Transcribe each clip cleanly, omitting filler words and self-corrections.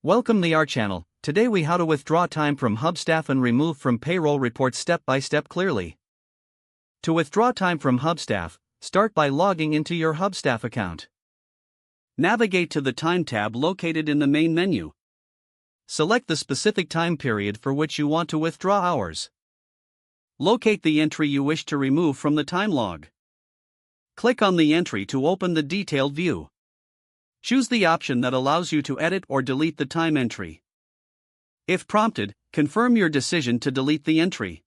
Welcome to our channel. Today we how to withdraw time from Hubstaff and remove from payroll reports step by step clearly. To withdraw time from Hubstaff, start by logging into your Hubstaff account. Navigate to the Time tab located in the main menu. Select the specific time period for which you want to withdraw hours. Locate the entry you wish to remove from the time log. Click on the entry to open the detailed view. Choose the option that allows you to edit or delete the time entry. If prompted, confirm your decision to delete the entry.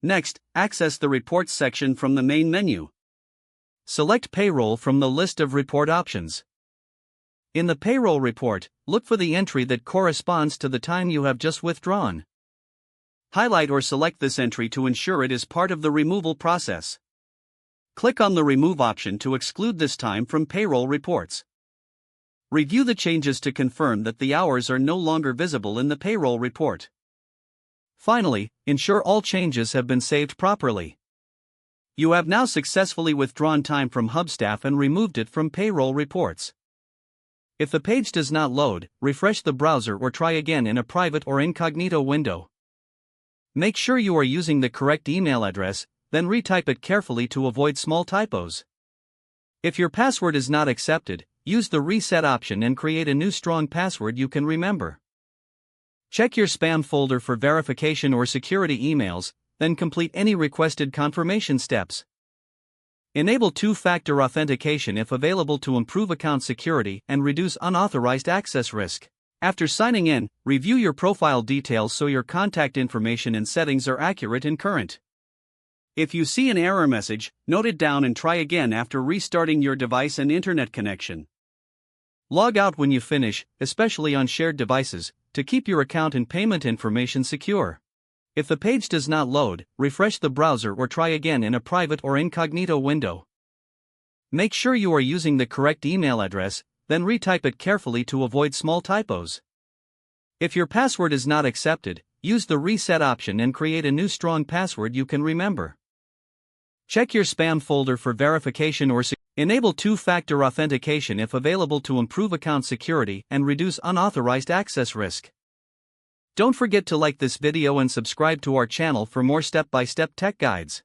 Next, access the Reports section from the main menu. Select Payroll from the list of report options. In the Payroll report, look for the entry that corresponds to the time you have just withdrawn. Highlight or select this entry to ensure it is part of the removal process. Click on the Remove option to exclude this time from payroll reports. Review the changes to confirm that the hours are no longer visible in the payroll report. Finally, ensure all changes have been saved properly. You have now successfully withdrawn time from Hubstaff and removed it from payroll reports. If the page does not load, refresh the browser or try again in a private or incognito window. Make sure you are using the correct email address, then retype it carefully to avoid small typos. If your password is not accepted, use the reset option and create a new strong password you can remember. Check your spam folder for verification or security emails, then complete any requested confirmation steps. Enable two-factor authentication if available to improve account security and reduce unauthorized access risk. After signing in, review your profile details so your contact information and settings are accurate and current. If you see an error message, note it down and try again after restarting your device and internet connection. Log out when you finish, especially on shared devices, to keep your account and payment information secure. If the page does not load, refresh the browser or try again in a private or incognito window. Make sure you are using the correct email address, then retype it carefully to avoid small typos. If your password is not accepted, use the reset option and create a new strong password you can remember. Check your spam folder for verification or enable two-factor authentication if available to improve account security and reduce unauthorized access risk. Don't forget to like this video and subscribe to our channel for more step-by-step tech guides.